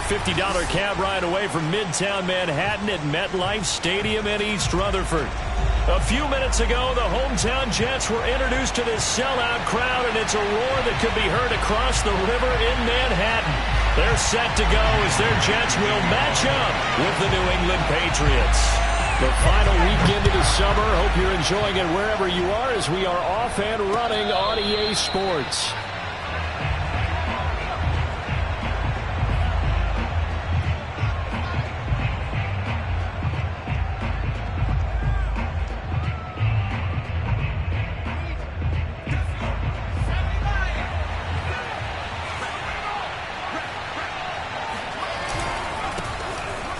$50 cab ride away from Midtown Manhattan at MetLife Stadium in East Rutherford. A few minutes ago, the hometown Jets were introduced to this sellout crowd, and it's a roar that could be heard across the river in Manhattan. They're set to go as their Jets will match up with the New England Patriots. The final weekend of the summer. Hope you're enjoying it wherever you are as we are off and running on EA Sports.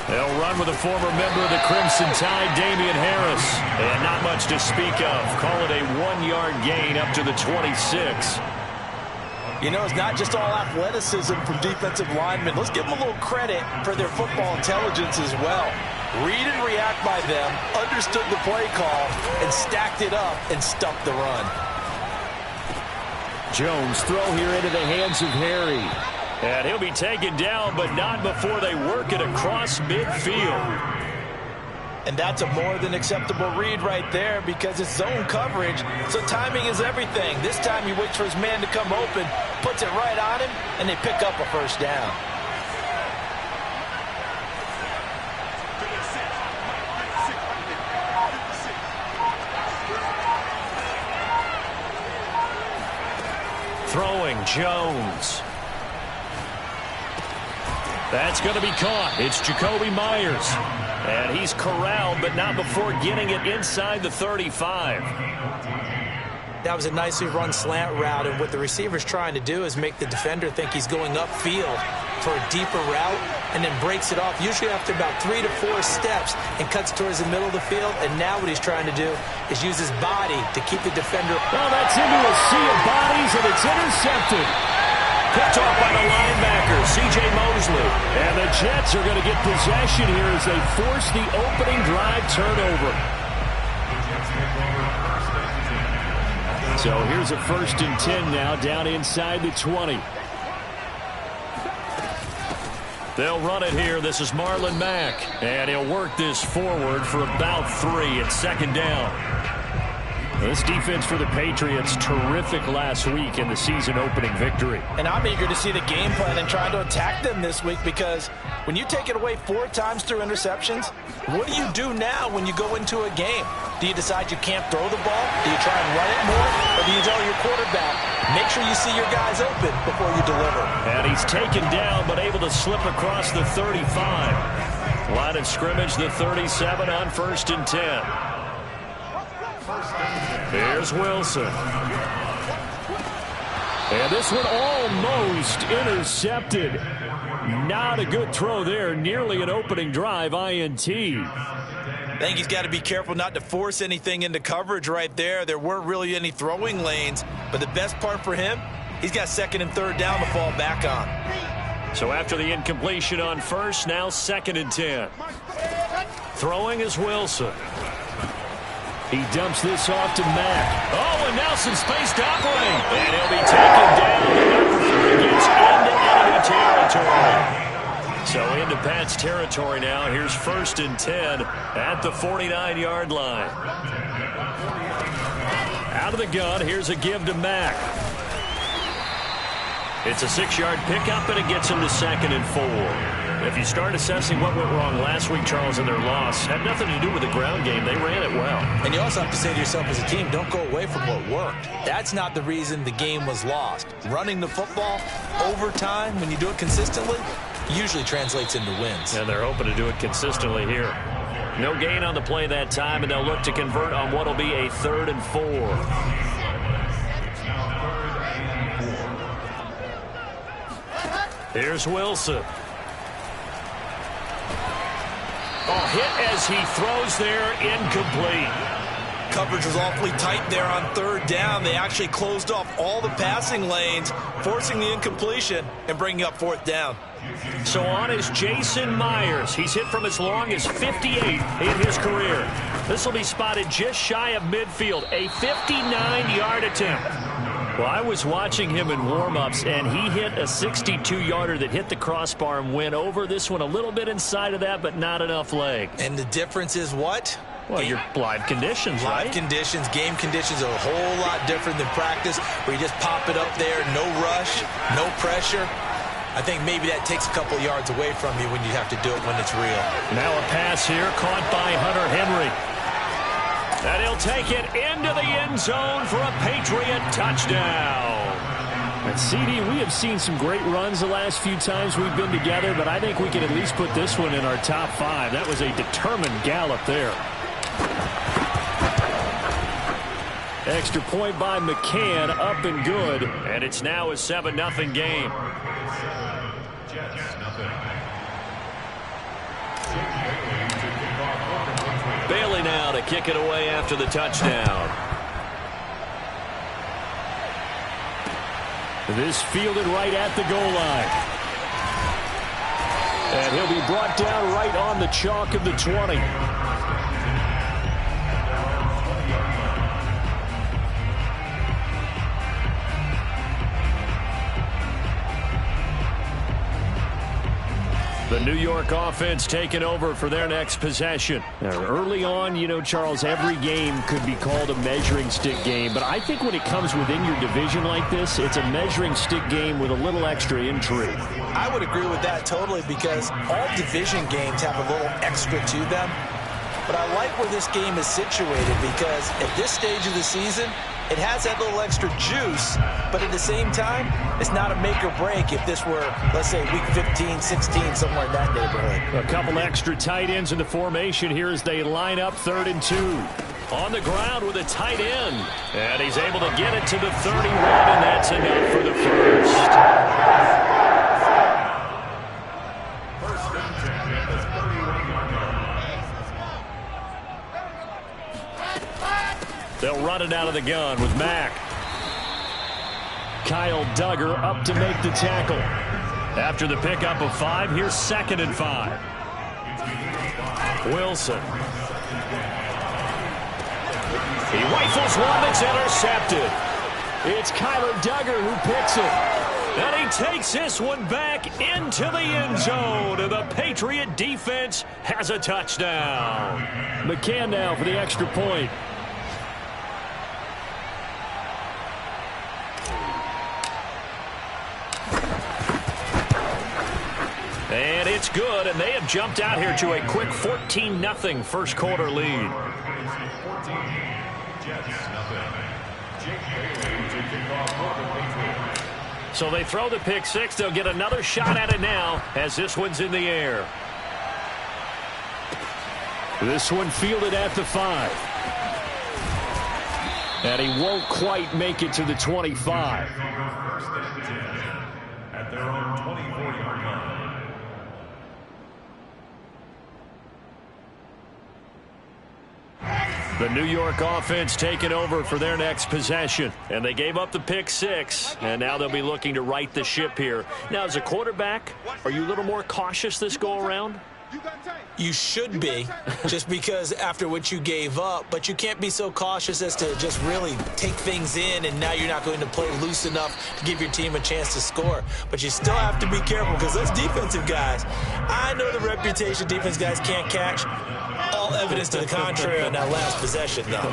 They'll run with a former member of the Crimson Tide, Damian Harris. And not much to speak of. Call it a 1-yard gain up to the 26. You know, it's not just all athleticism from defensive linemen. Let's give them a little credit for their football intelligence as well. Read and react by them, understood the play call, and stacked it up and stuffed the run. Jones throw here into the hands of Harry. And he'll be taken down, but not before they work it across midfield. And that's a more than acceptable read right there because it's zone coverage, so timing is everything. This time he waits for his man to come open, puts it right on him, and they pick up a first down. Throwing Jones. That's going to be caught. It's Jacoby Myers. And he's corralled, but not before getting it inside the 35. That was a nicely run slant route, and what the receiver's trying to do is make the defender think he's going upfield for a deeper route and then breaks it off, usually after about 3 to 4 steps, and cuts towards the middle of the field. And now what he's trying to do is use his body to keep the defender. Well, that's into a sea of bodies, and it's intercepted. Picked off by the linebacker, C.J. Mosley. And the Jets are going to get possession here as they force the opening drive turnover. So here's a 1st and 10 now, down inside the 20. They'll run it here. This is Marlon Mack. And he'll work this forward for about 3 at 2nd down. This defense for the Patriots, terrific last week in the season-opening victory. And I'm eager to see the game plan and trying to attack them this week because when you take it away 4 times through interceptions, what do you do now when you go into a game? Do you decide you can't throw the ball? Do you try and run it more? Or do you tell your quarterback, make sure you see your guys open before you deliver? And he's taken down but able to slip across the 35. Line of scrimmage, the 37 on 1st and 10. Here's Wilson. And this one almost intercepted. Not a good throw there. Nearly an opening drive INT. I think he's got to be careful not to force anything into coverage right there. There weren't really any throwing lanes. But the best part for him, he's got 2nd and 3rd down to fall back on. So after the incompletion on 1st, now 2nd and 10. Throwing is Wilson. He dumps this off to Mack. Oh, and now some space to operate. And he'll be taken down. He gets into enemy territory. So into Pat's territory now. Here's 1st and 10 at the 49-yard line. Out of the gun. Here's a give to Mack. It's a 6-yard pickup, and it gets him to 2nd and 4. If you start assessing what went wrong last week, Charles, in their loss, had nothing to do with the ground game. They ran it well. And you also have to say to yourself as a team, don't go away from what worked. That's not the reason the game was lost. Running the football over time, when you do it consistently, usually translates into wins. And they're hoping to do it consistently here. No gain on the play that time, and they'll look to convert on what will be a 3rd and 4. Here's Wilson. Oh, hit as he throws there, incomplete. Coverage was awfully tight there on 3rd down. They actually closed off all the passing lanes, forcing the incompletion and bringing up 4th down. So on is Jason Myers. He's hit from as long as 58 in his career. This will be spotted just shy of midfield, a 59-yard attempt. Well, I was watching him in warm-ups, and he hit a 62-yarder that hit the crossbar and went over. This one a little bit inside of that, but not enough leg. And the difference is what? Well, your live conditions, right? Live conditions, game conditions are a whole lot different than practice, where you just pop it up there, no rush, no pressure. I think maybe that takes a couple yards away from you when you have to do it when it's real. Now a pass here, caught by Hunter Henry. And he'll take it into the end zone for a Patriot touchdown. And CD, we have seen some great runs the last few times we've been together, but I think we can at least put this one in our top 5. That was a determined gallop there. Extra point by McCann, up and good. And it's now a 7-0 game. Bailey now to kick it away after the touchdown. This fielded right at the goal line. And he'll be brought down right on the chalk of the 20. The New York offense taking over for their next possession. Now, early on, you know, Charles, every game could be called a measuring stick game. But I think when it comes within your division like this, it's a measuring stick game with a little extra intrigue. I would agree with that totally, because all division games have a little extra to them. But I like where this game is situated, because at this stage of the season, it has that little extra juice, but at the same time, it's not a make or break if this were, let's say, week 15, 16, somewhere in that neighborhood. A couple extra tight ends in the formation here as they line up 3rd and 2. On the ground with a tight end. And he's able to get it to the 31, and that's enough for the first. They'll run it out of the gun with Mack. Kyle Duggar up to make the tackle. After the pickup of 5, here's 2nd and 5. Wilson. He rifles one that's intercepted. It's Kyler Duggar who picks it. And he takes this one back into the end zone. And the Patriot defense has a touchdown. McCann now for the extra point. And it's good, and they have jumped out here to a quick 14-0 first quarter lead. So they throw the pick 6. They'll get another shot at it now as this one's in the air. This one fielded at the 5. And he won't quite make it to the 25. At their own 24-yard line. The New York offense taking over for their next possession. And they gave up the pick 6, and now they'll be looking to right the ship here. Now, as a quarterback, are you a little more cautious this go-around? You should be, just because after what you gave up, but you can't be so cautious as to just really take things in, and now you're not going to play loose enough to give your team a chance to score. But you still have to be careful, because those defensive guys, I know the reputation defense guys can't catch. All evidence to the contrary on that last possession, though.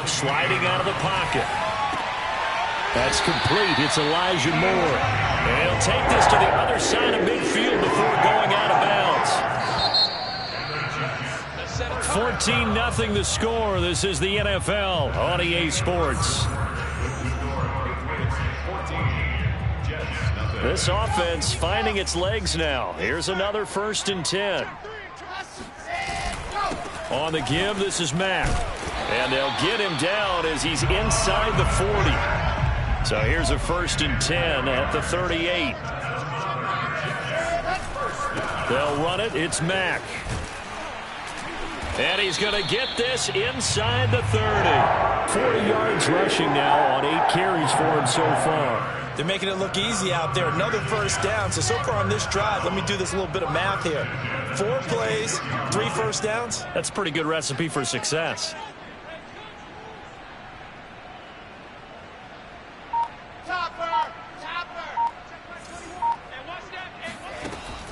Sliding out of the pocket. That's complete. It's Elijah Moore. And he'll take this to the other side of midfield before going out of bounds. 14-0 the score. This is the NFL on EA Sports. This offense finding its legs now. Here's another 1st and 10. On the give, this is Mack. And they'll get him down as he's inside the 40. So here's a 1st and 10 at the 38. They'll run it. It's Mack. And he's going to get this inside the 30. 40 yards rushing now on 8 carries for him so far. They're making it look easy out there. Another 1st down. So far on this drive, let me do this little bit of math here. 4 plays, 3 1st downs. That's a pretty good recipe for success.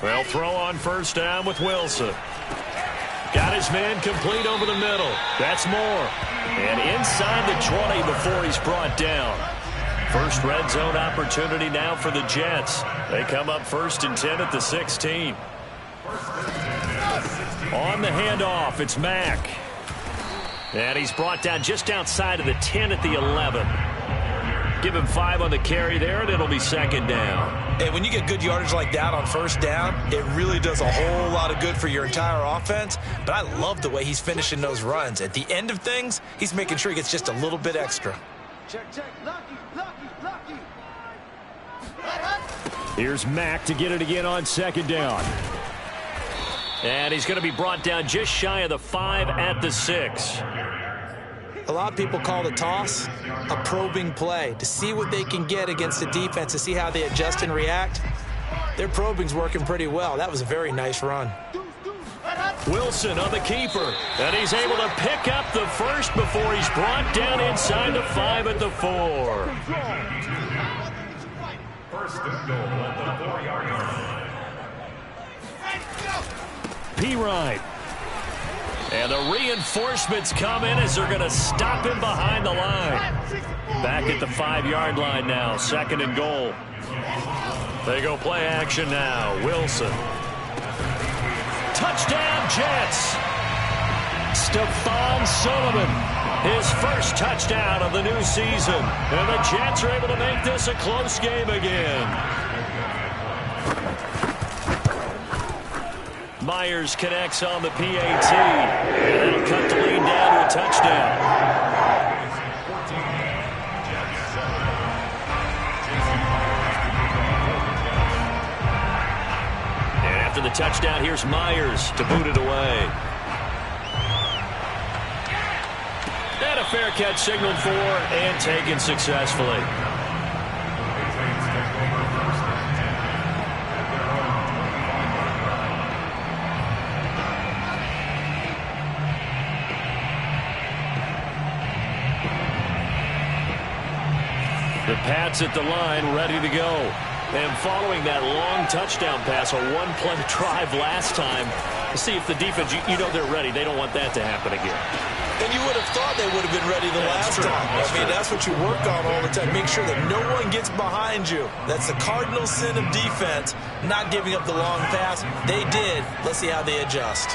They'll throw on first down with Wilson. Got his man complete over the middle. That's Moore. And inside the 20 before he's brought down. First red zone opportunity now for the Jets. They come up 1st and 10 at the 16. On the handoff, it's Mack. And he's brought down just outside of the 10 at the 11. Give him 5 on the carry there, and it'll be 2nd down. Hey, when you get good yardage like that on first down, it really does a whole lot of good for your entire offense. But I love the way he's finishing those runs. At the end of things, he's making sure he gets just a little bit extra. Check. Lucky. Here's Mack to get it again on 2nd down. And he's going to be brought down just shy of the 5 at the 6. A lot of people call the toss a probing play to see what they can get against the defense, to see how they adjust and react. Their probing's working pretty well. That was a very nice run. Wilson on the keeper, and he's able to pick up the first before he's brought down inside the 5 at the 4. First and goal at the 4-yard line. P-Ride. And the reinforcements come in as they're going to stop him behind the line. Back at the 5-yard line now, 2nd and goal. They go play action now. Wilson. Touchdown, Jets. Stephon Sullivan, his first touchdown of the new season. And the Jets are able to make this a close game again. Myers connects on the PAT. And that'll cut the lead down to a touchdown. And after the touchdown, here's Myers to boot it away. And a fair catch signaled for and taken successfully. The Pats at the line, ready to go. And following that long touchdown pass, a one-play drive last time, to see if the defense, you know they're ready. They don't want that to happen again. And you would have thought they would have been ready the last time. That's what you work on all the time. Make sure that no one gets behind you. That's the cardinal sin of defense, not giving up the long pass. They did. Let's see how they adjust.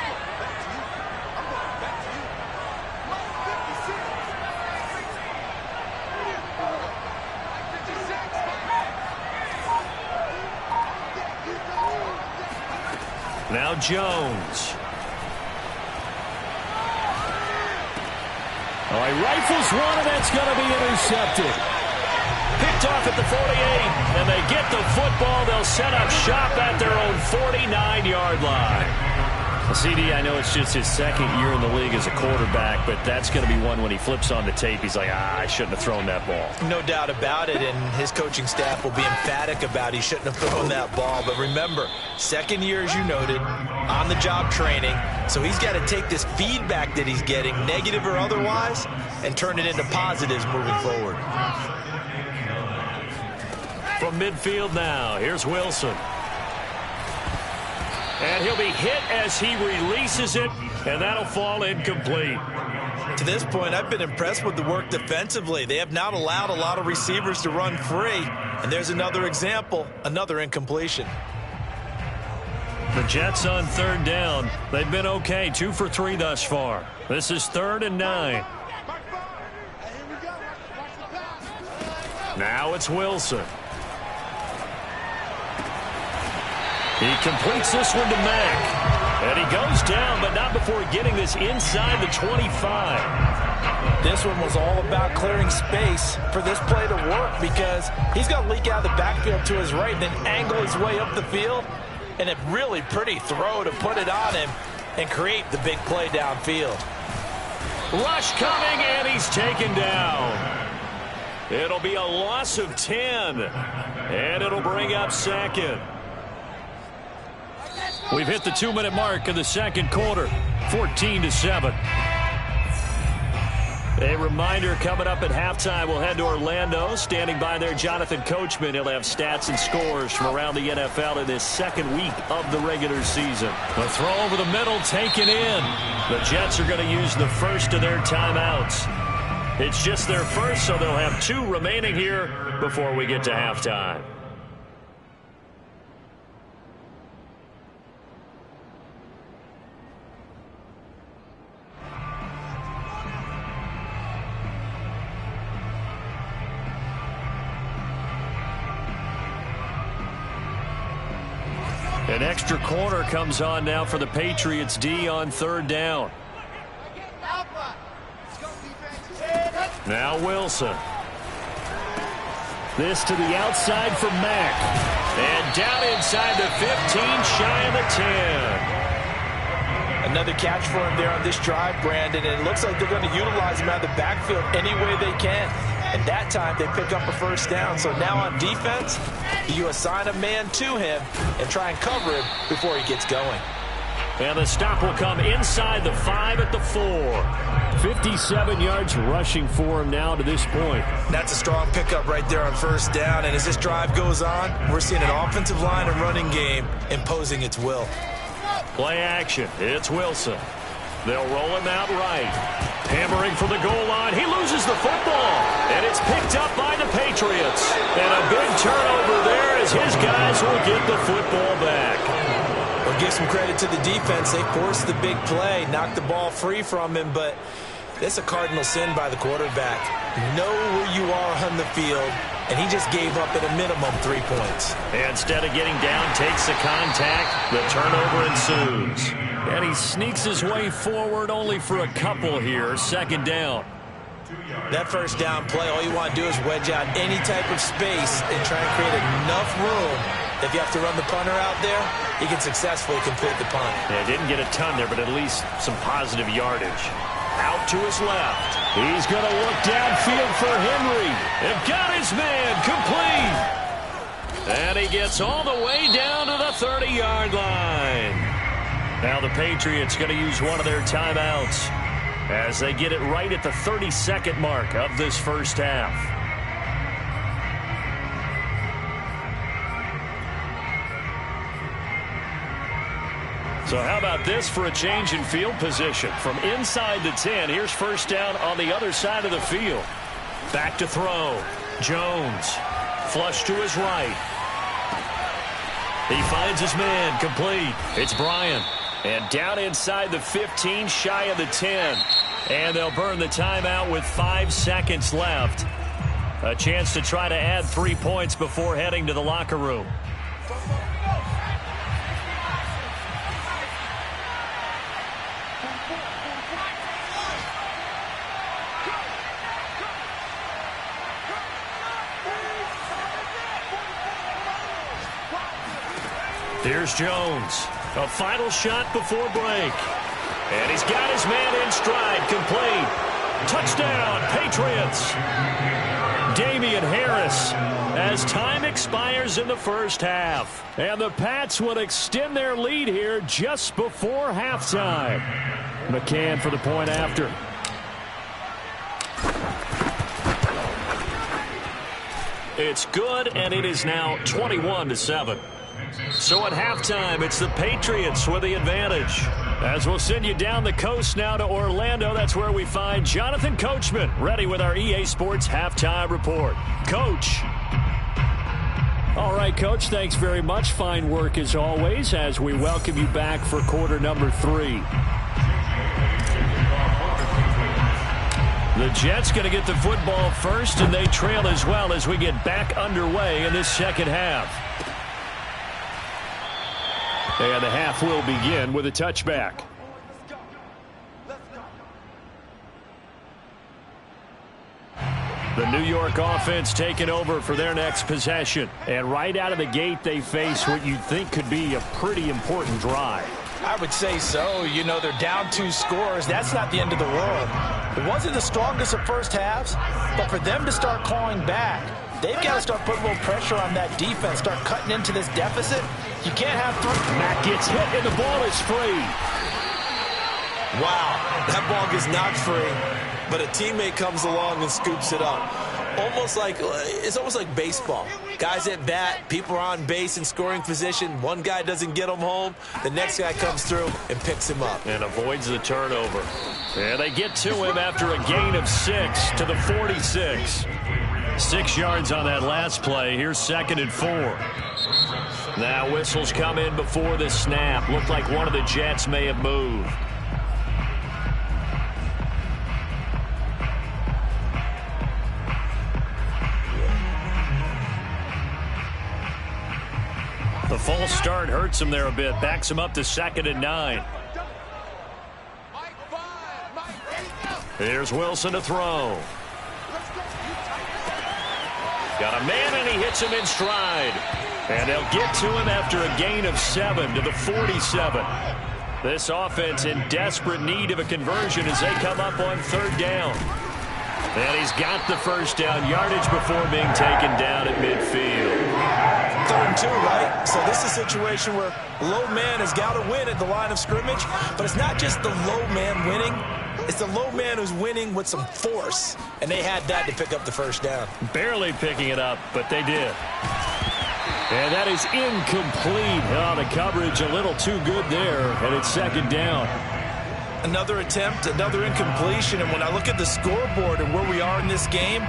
Now Jones. Oh, he rifles one, and that's going to be intercepted. Picked off at the 48, and they get the football. They'll set up shop at their own 49-yard line. CD, I know it's just his 2nd year in the league as a quarterback, but that's going to be one when he flips on the tape. He's like, I shouldn't have thrown that ball. No doubt about it, and his coaching staff will be emphatic about he shouldn't have thrown that ball. But remember, 2nd year, as you noted, on-the-job training, so he's got to take this feedback that he's getting, negative or otherwise, and turn it into positives moving forward. From midfield now, here's Wilson. And he'll be hit as he releases it, and that'll fall incomplete. To this point, I've been impressed with the work defensively. They have not allowed a lot of receivers to run free. And there's another example, another incompletion. The Jets on 3rd down. They've been okay, 2 for 3 thus far. This is 3rd and 9. Now it's Wilson. He completes this one to Mack. And he goes down, but not before getting this inside the 25. This one was all about clearing space for this play to work, because he's got to leak out of the backfield to his right and then angle his way up the field. And a really pretty throw to put it on him and create the big play downfield. Rush coming, and he's taken down. It'll be a loss of 10. And it'll bring up 2nd. We've hit the 2-minute mark of the 2nd quarter, 14-7. A reminder coming up at halftime, we'll head to Orlando. Standing by there, Jonathan Coachman. He'll have stats and scores from around the NFL in this second week of the regular season. The throw over the middle taken in. The Jets are going to use the first of their timeouts. It's just their first, so they'll have 2 remaining here before we get to halftime. An extra corner comes on now for the Patriots D on 3rd down. Now Wilson. This to the outside for Mack. And down inside the 15, shy of the 10. Another catch for him there on this drive, Brandon, and it looks like they're going to utilize him out of the backfield any way they can. And that time they pick up a first down. So now on defense, you assign a man to him and try and cover him before he gets going. And the stop will come inside the 5 at the 4. 57 yards rushing for him now to this point. That's a strong pickup right there on first down. And as this drive goes on, we're seeing an offensive line and running game imposing its will. Play action. It's Wilson. They'll roll him out right. Hammering for the goal line. He loses the football. And it's picked up by the Patriots. And a big turnover there as his guys will get the football back. Well, give some credit to the defense. They forced the big play, knocked the ball free from him, but it's a cardinal sin by the quarterback. Know where you are on the field, and he just gave up at a minimum 3 points. Instead of getting down, takes the contact. The turnover ensues. And he sneaks his way forward only for a couple here. 2nd down. That first down play, all you want to do is wedge out any type of space and try and create enough room. If you have to run the punter out there, he can successfully complete the punt. Yeah, didn't get a ton there, but at least some positive yardage. Out to his left. He's going to look downfield for Henry. And got his man complete. And he gets all the way down to the 30-yard line. Now the Patriots going to use one of their timeouts as they get it right at the 30-second mark of this first half. So how about this for a change in field position? From inside the 10, here's first down on the other side of the field. Back to throw. Jones. Flush to his right. He finds his man. Complete. It's Bryant. And down inside the 15, shy of the 10. And they'll burn the timeout with 5 seconds left. A chance to try to add 3 points before heading to the locker room. Here's Jones. A final shot before break. And he's got his man in stride. Complete. Touchdown, Patriots. Damian Harris as time expires in the first half. And the Pats will extend their lead here just before halftime. McCann for the point after. It's good, and it is now 21-7. So at halftime, it's the Patriots with the advantage. As we'll send you down the coast now to Orlando, that's where we find Jonathan Coachman, ready with our EA Sports Halftime Report. Coach. All right, Coach, thanks very much. Fine work as always as we welcome you back for quarter number 3. The Jets going to get the football first, and they trail as well as we get back underway in this second half. And the half will begin with a touchback. The New York offense taking over for their next possession. And right out of the gate, they face what you'd think could be a pretty important drive. I would say so. You know, they're down 2 scores. That's not the end of the world. It wasn't the strongest of first halves, but for them to start clawing back, they've got to start putting a little pressure on that defense, start cutting into this deficit. You can't have 3. Mack gets hit, and the ball is free. Wow, that ball gets knocked free. but a teammate comes along and scoops it up. It's almost like baseball. Guys at bat, people are on base in scoring position. One guy doesn't get him home. The next guy comes through and picks him up. And avoids the turnover. And they get to him after a gain of 6 to the 46. 6 yards on that last play. Here's 2nd and 4. Now whistles come in before the snap. Looked like one of the Jets may have moved. The false start hurts him there a bit. Backs him up to 2nd and 9. Here's Wilson to throw. Got a man, and he hits him in stride. And they'll get to him after a gain of 7 to the 47. This offense in desperate need of a conversion as they come up on 3rd down. And he's got the first down yardage before being taken down at midfield. 3rd and 2, right? So this is a situation where low man has got to win at the line of scrimmage, but it's not just the low man winning. It's the low man who's winning with some force, and they had that to pick up the first down. Barely picking it up, but they did. And that is incomplete. Oh, the coverage a little too good there, and it's 2nd down. Another attempt, another incompletion, and when I look at the scoreboard and where we are in this game,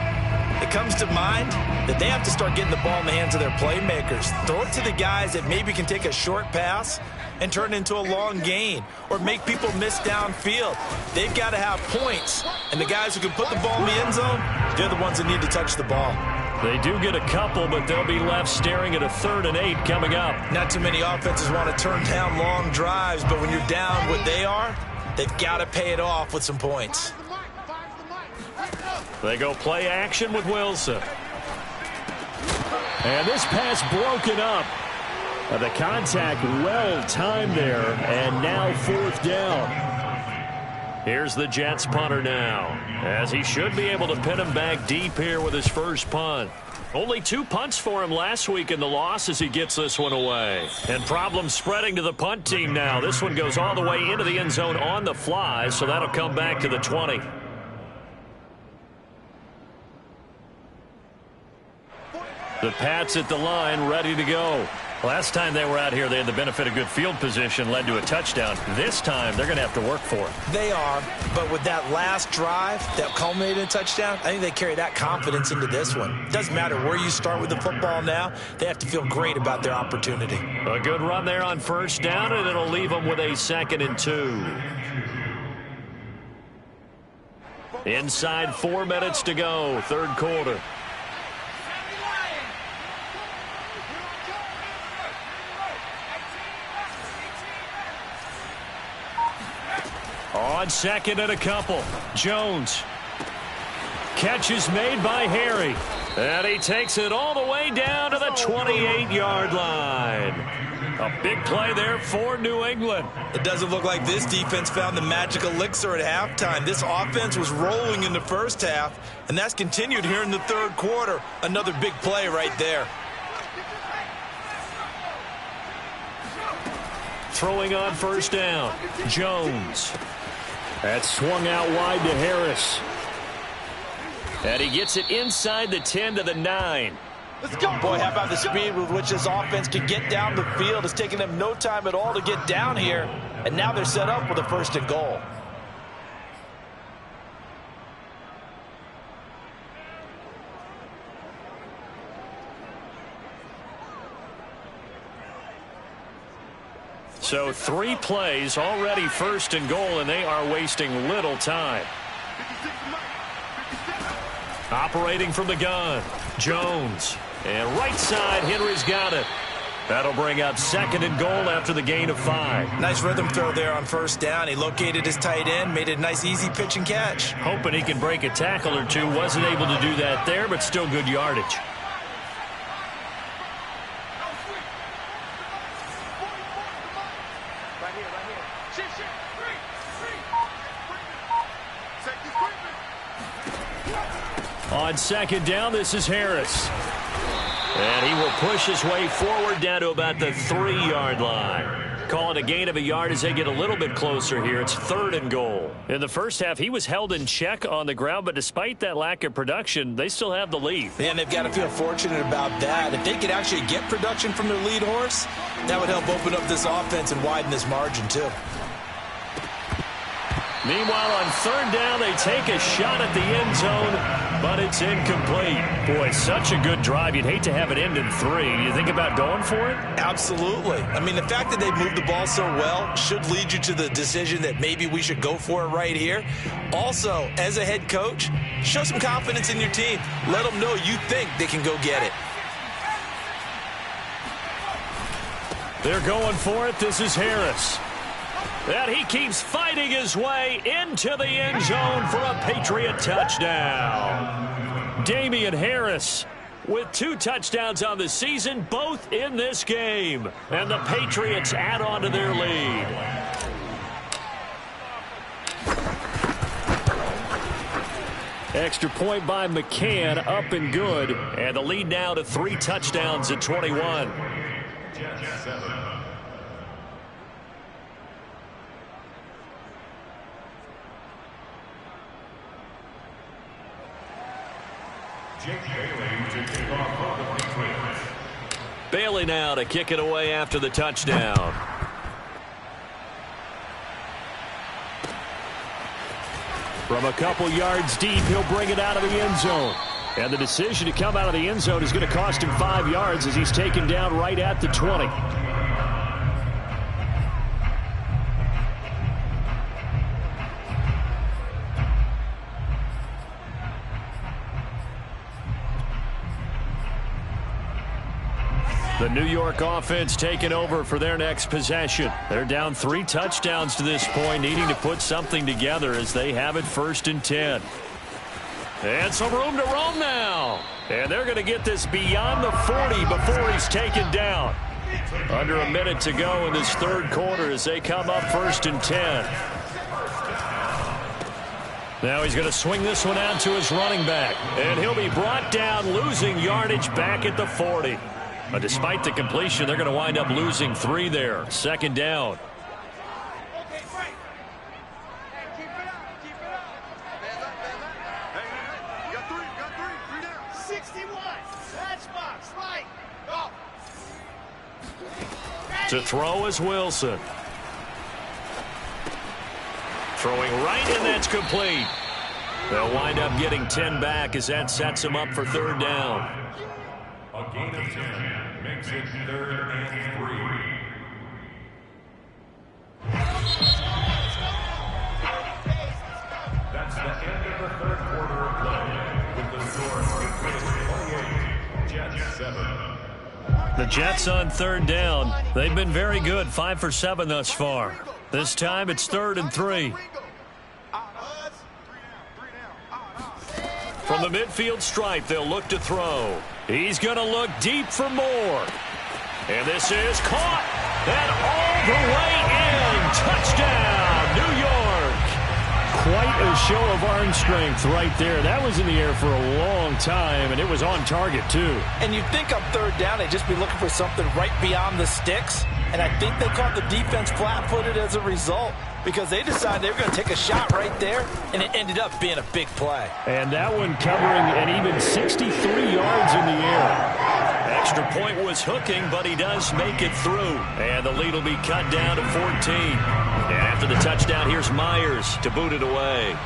it comes to mind that they have to start getting the ball in the hands of their playmakers. Throw it to the guys that maybe can take a short pass and turn it into a long gain or make people miss downfield. They've got to have points, and the guys who can put the ball in the end zone, they're the ones that need to touch the ball. They do get a couple, but they'll be left staring at a 3rd and 8 coming up. Not too many offenses want to turn down long drives, but when you're down what they are, they've got to pay it off with some points. They go play action with Wilson. And this pass broken up. The contact well timed there, and now 4th down. Here's the Jets punter now, as he should be able to pin him back deep here with his first punt. Only 2 punts for him last week in the loss as he gets this one away. And problems spreading to the punt team now. This one goes all the way into the end zone on the fly, so that'll come back to the 20. The Pats at the line, ready to go. Last time they were out here, they had the benefit of good field position, led to a touchdown. This time, they're going to have to work for it. They are, but with that last drive that culminated in a touchdown, I think they carry that confidence into this one. It doesn't matter where you start with the football now. They have to feel great about their opportunity. A good run there on 1st down, and it'll leave them with a 2nd and 2. Inside 4 minutes to go, 3rd quarter. On 2nd and a couple, Jones. Catch is made by Harry. And he takes it all the way down to the 28-yard line. A big play there for New England. It doesn't look like this defense found the magic elixir at halftime. This offense was rolling in the first half, and that's continued here in the 3rd quarter. Another big play right there. Throwing on 1st down, Jones. That's swung out wide to Harris. And he gets it inside the 10 to the 9. Let's go. Boy, how about the speed with which this offense can get down the field? It's taken them no time at all to get down here. And now they're set up with a 1st and goal. So 3 plays, already 1st and goal, and they are wasting little time. Operating from the gun, Jones. And right side, Henry's got it. That'll bring up 2nd and goal after the gain of 5. Nice rhythm throw there on 1st down. He located his tight end, made it a nice easy pitch and catch. Hoping he can break a tackle or two. Wasn't able to do that there, but still good yardage. On 2nd down, this is Harris. And he will push his way forward down to about the 3-yard line. Call it a gain of a yard as they get a little bit closer here. It's 3rd and goal. In the first half, he was held in check on the ground, but despite that lack of production, they still have the lead. And they've got to feel fortunate about that. If they could actually get production from their lead horse, that would help open up this offense and widen this margin too. Meanwhile, on 3rd down, they take a shot at the end zone, but it's incomplete. Boy, such a good drive. You'd hate to have it end in 3. You think about going for it? Absolutely. I mean, the fact that they've moved the ball so well should lead you to the decision that maybe we should go for it right here. Also, as a head coach, show some confidence in your team. Let them know you think they can go get it. They're going for it. This is Harris. And he keeps fighting his way into the end zone for a Patriot touchdown. Damian Harris with 2 touchdowns on the season, both in this game. And the Patriots add on to their lead. Extra point by McCann, up and good. And the lead now to 3 touchdowns at 21. Bailey now to kick it away after the touchdown. From a couple yards deep, he'll bring it out of the end zone. And the decision to come out of the end zone is going to cost him 5 yards as he's taken down right at the 20. The New York offense taking over for their next possession. They're down 3 touchdowns to this point, needing to put something together as they have it 1st and 10. And some room to roam now. And they're going to get this beyond the 40 before he's taken down. Under a minute to go in this 3rd quarter as they come up 1st and 10. Now he's going to swing this one out to his running back. And he'll be brought down, losing yardage back at the 40. Despite the completion, they're going to wind up losing 3 there. 2nd down. To throw is Wilson. Throwing right, and that's complete. They'll wind up getting 10 back as that sets them up for 3rd down. A gain of 10 makes it 3rd and 3. That's the end of the 3rd quarter of play, with the score 28, Jets 7. The Jets on 3rd down. They've been very good, 5 for 7 thus far. This time it's 3rd and 3. From the midfield stripe, they'll look to throw. He's going to look deep for more. And this is caught. And all the way in. Touchdown, New York. Quite a show of arm strength right there. That was in the air for a long time, and it was on target, too. And you'd think on 3rd down, they'd just be looking for something right beyond the sticks. And I think they caught the defense flat-footed as a result, because they decided they were going to take a shot right there, and it ended up being a big play. And that one covering an even 63 yards in the air. Extra point was hooking, but he does make it through. And the lead will be cut down to 14. And after the touchdown, here's Myers to boot it away.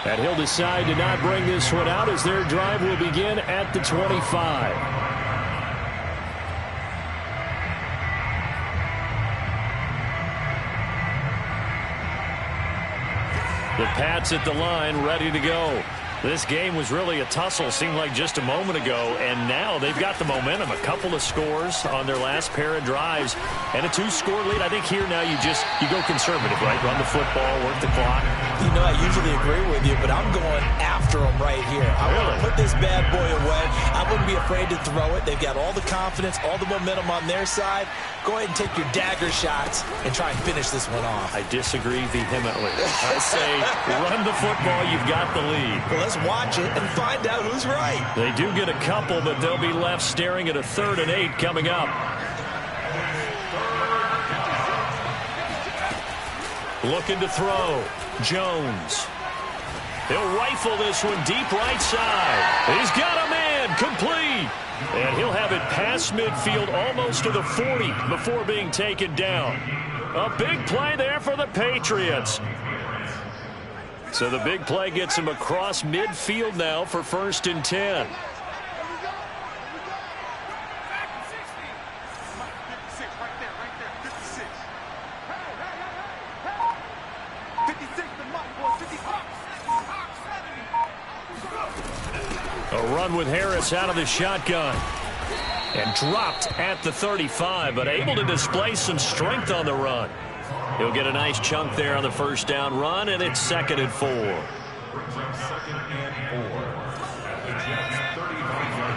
And he'll decide to not bring this one out as their drive will begin at the 25. The Pats at the line, ready to go. This game was really a tussle, seemed like just a moment ago, and now they've got the momentum. A couple of scores on their last pair of drives, and a 2-score lead. I think here now you go conservative, right? Run the football, work the clock. You know, I usually agree with you, but I'm going after them right here. I want to put this bad boy away. I wouldn't be afraid to throw it. They've got all the confidence, all the momentum on their side. Go ahead and take your dagger shots and try and finish this one off. I disagree vehemently. I say run the football. You've got the lead. Well, let's just watch it and find out who's right. They do get a couple, but they'll be left staring at a 3rd and 8 coming up. Looking to throw. Jones. He'll rifle this one deep right side. He's got a man. Complete. And he'll have it past midfield almost to the 40 before being taken down. A big play there for the Patriots. So the big play gets him across midfield now for 1st and 10. A run with Harris out of the shotgun. And dropped at the 35, but able to display some strength on the run. He'll get a nice chunk there on the 1st down run, and it's 2nd and 4. Brings up 2nd and 4 at the Jets' 35-yard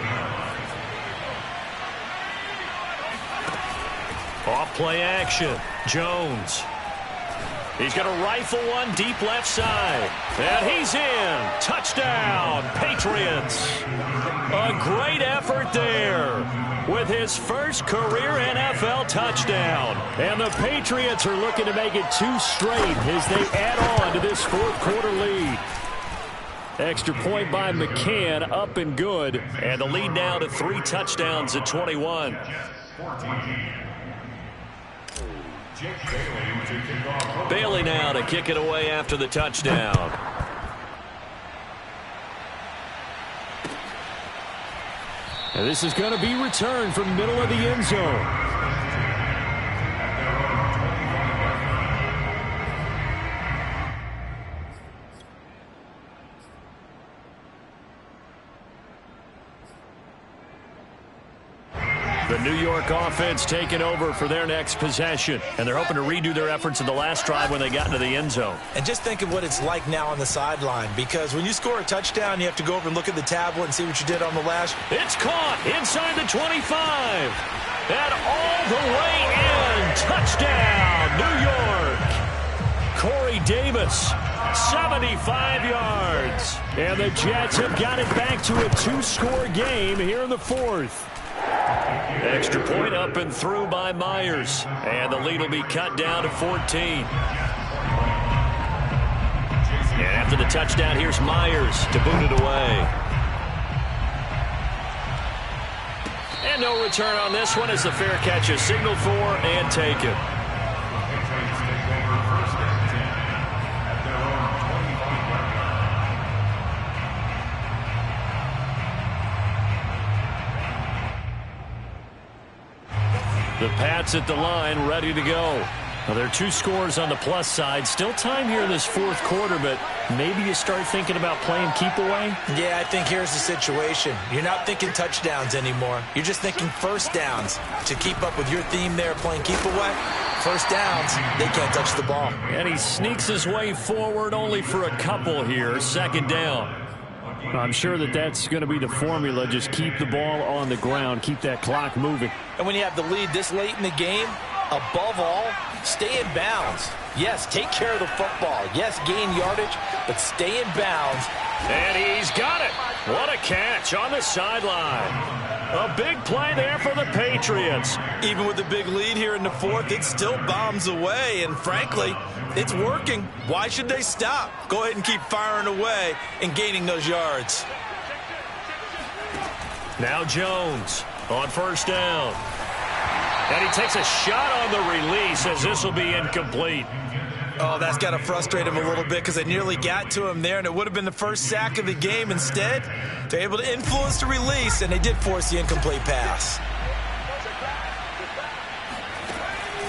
line. Off play action. Jones. He's going to rifle one deep left side. And he's in. Touchdown, Patriots. A great effort there with his first career NFL touchdown. And the Patriots are looking to make it 2 straight as they add on to this 4th quarter lead. Extra point by McCann, up and good. And the lead now to 3 touchdowns at 21. Bailey now to kick it away after the touchdown. And this is going to be returned from middle of the end zone. The New York offense taking over for their next possession. And they're hoping to redo their efforts in the last drive when they got into the end zone. And just think of what it's like now on the sideline, because when you score a touchdown, you have to go over and look at the tablet and see what you did on the last. It's caught inside the 25. And all the way in. Touchdown, New York. Corey Davis, 75 yards. And the Jets have got it back to a 2-score game here in the 4th. Extra point up and through by Myers. And the lead will be cut down to 14. And after the touchdown, here's Myers to boot it away. And no return on this one as the fair catch is signaled for and taken. The Pats at the line, ready to go. Well, there are 2 scores on the plus side. Still time here in this 4th quarter, but maybe you start thinking about playing keep away? Yeah, I think here's the situation. You're not thinking touchdowns anymore. You're just thinking 1st downs. To keep up with your theme there, playing keep away, 1st downs, they can't touch the ball. And he sneaks his way forward only for a couple here. 2nd down. I'm sure that that's going to be the formula. Just keep the ball on the ground. Keep that clock moving. And when you have the lead this late in the game, above all, stay in bounds. Yes, take care of the football. Yes, gain yardage, but stay in bounds. And he's got it. What a catch on the sideline. A big play there for the Patriots. Even with the big lead here in the 4th, it still bombs away. And frankly, it's working. Why should they stop? Go ahead and keep firing away and gaining those yards. Now Jones on 1st down. And he takes a shot on the release as this will be incomplete. Oh, that's got to frustrate him a little bit because they nearly got to him there, and it would have been the first sack of the game. Instead, they're able to influence the release, and they did force the incomplete pass.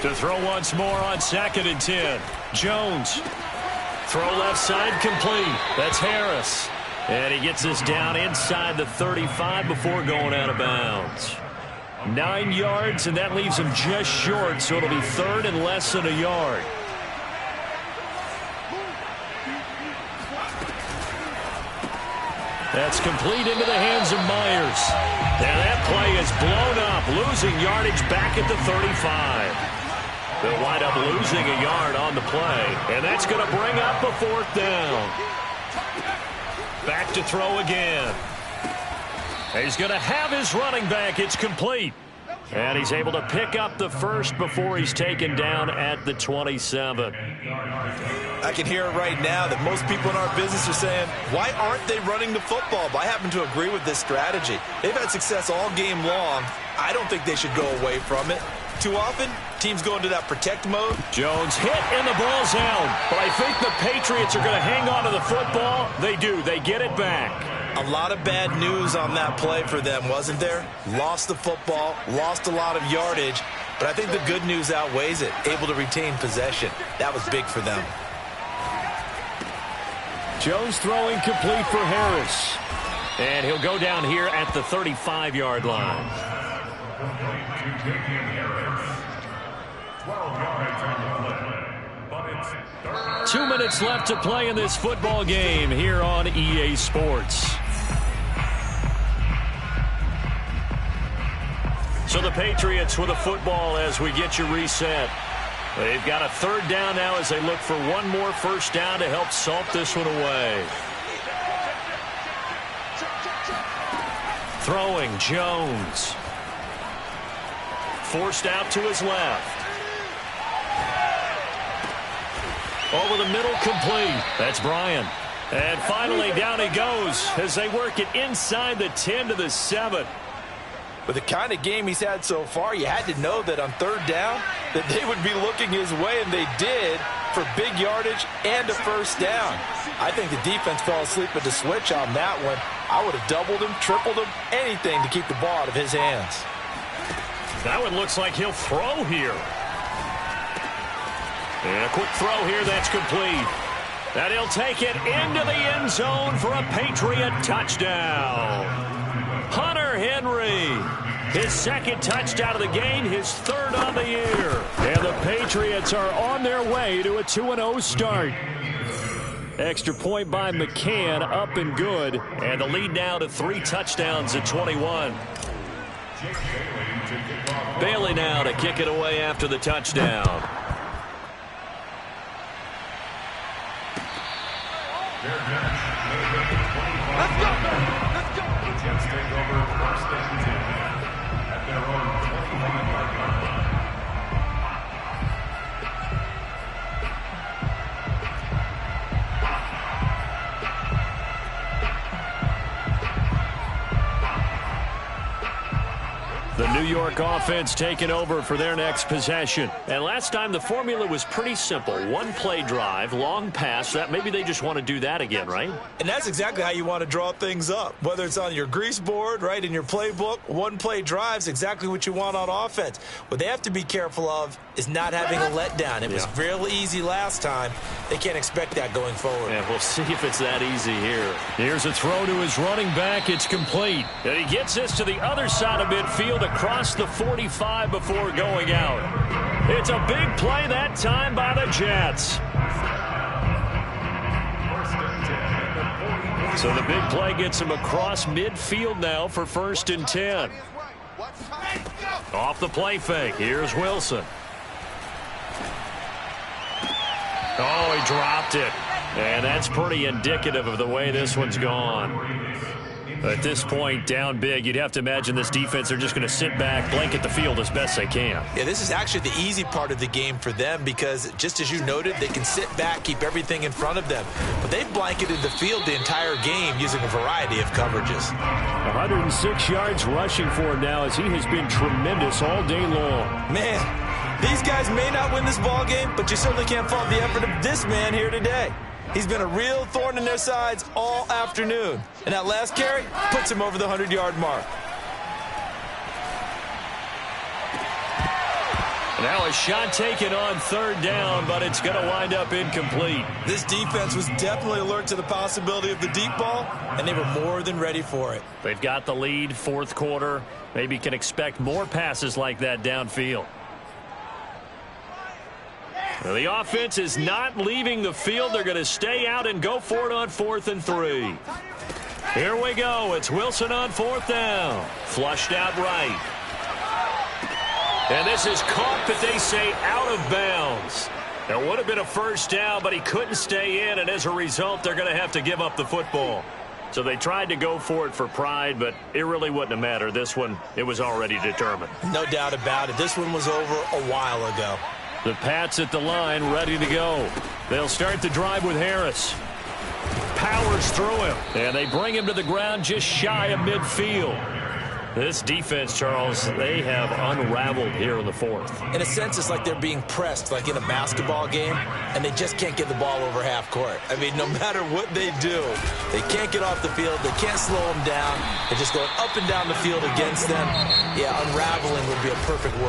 To throw once more on 2nd and 10. Jones. Throw left side complete. That's Harris. And he gets this down inside the 35 before going out of bounds. 9 yards, and that leaves him just short, so it'll be 3rd and less than a yard. That's complete into the hands of Myers. And that play is blown up, losing yardage back at the 35. They'll wind up losing a yard on the play, and that's going to bring up a 4th down. Back to throw again. He's going to have his running back. It's complete. And he's able to pick up the first before he's taken down at the 27. I can hear it right now that most people in our business are saying, why aren't they running the football? But I happen to agree with this strategy. They've had success all game long. I don't think they should go away from it. Too often, teams go into that protect mode. Jones hit and the ball's out. But I think the Patriots are going to hang on to the football. They do. They get it back. A lot of bad news on that play for them, wasn't there? Lost the football, lost a lot of yardage, but I think the good news outweighs it. Able to retain possession. That was big for them. Jones throwing complete for Harris. And he'll go down here at the 35-yard line. 2 minutes left to play in this football game here on EA Sports. So the Patriots with a football as we get you reset. They've got a third down now as they look for one more first down to help salt this one away. Throwing, Jones. Forced out to his left. Over the middle, complete. That's Bryant. And finally, down he goes as they work it inside the 10 to the 7. With the kind of game he's had so far, you had to know that on third down that they would be looking his way, and they did, for big yardage and a first down. I think the defense fell asleep at the switch on that one. I would have doubled him, tripled him, anything to keep the ball out of his hands. That one looks like he'll throw here. And a quick throw here that's complete. And he'll take it into the end zone for a Patriot touchdown. Hunter Henry, his second touchdown of the game, his third on the year. And the Patriots are on their way to a 2-0 start. Extra point by McCann, up and good. And the lead now to 3 touchdowns at 21. Bailey now to kick it away after the touchdown. Let's go! Let's go! The Jets take over first and 10 at their own 25-yard line. The New York offense taking over for their next possession. And last time the formula was pretty simple. One play drive, long pass. That maybe they just want to do that again, right? And that's exactly how you want to draw things up. Whether it's on your grease board, right, in your playbook, one play drive's exactly what you want on offense. What they have to be careful of is not having a letdown. It was real easy last time. They can't expect that going forward. Yeah, we'll see if it's that easy here. Here's a throw to his running back. It's complete. And he gets this to the other side of midfield across the 45 before going out. It's a big play that time by the Jets. So the big play gets him across midfield now for first and 10. Off the play fake. Here's Wilson. Oh, he dropped it. And that's pretty indicative of the way this one's gone. At this point, down big, you'd have to imagine this defense, they're just going to sit back, blanket the field as best they can. Yeah, this is actually the easy part of the game for them because, just as you noted, they can sit back, keep everything in front of them. But they've blanketed the field the entire game using a variety of coverages. 106 yards rushing for him now as he has been tremendous all day long. Man, these guys may not win this ball game, but you certainly can't fault the effort of this man here today. He's been a real thorn in their sides all afternoon. And that last carry puts him over the 100-yard mark. Now a shot taken on third down, but it's going to wind up incomplete. This defense was definitely alert to the possibility of the deep ball, and they were more than ready for it. They've got the lead, fourth quarter. Maybe can expect more passes like that downfield. Well, the offense is not leaving the field. They're going to stay out and go for it on 4th and 3. Here we go. It's Wilson on 4th down. Flushed out right. And this is caught, but they say out of bounds. There would have been a first down, but he couldn't stay in, and as a result, they're going to have to give up the football. So they tried to go for it for pride, but it really wouldn't have mattered. This one, it was already determined. No doubt about it. This one was over a while ago. The Pats at the line, ready to go. They'll start the drive with Harris. Powers through him, and they bring him to the ground just shy of midfield. This defense, Charles, they have unraveled here in the fourth. In a sense, it's like they're being pressed, like in a basketball game, and they just can't get the ball over half court. I mean, no matter what they do, they can't get off the field. They can't slow them down. They're just going up and down the field against them. Yeah, unraveling would be a perfect word.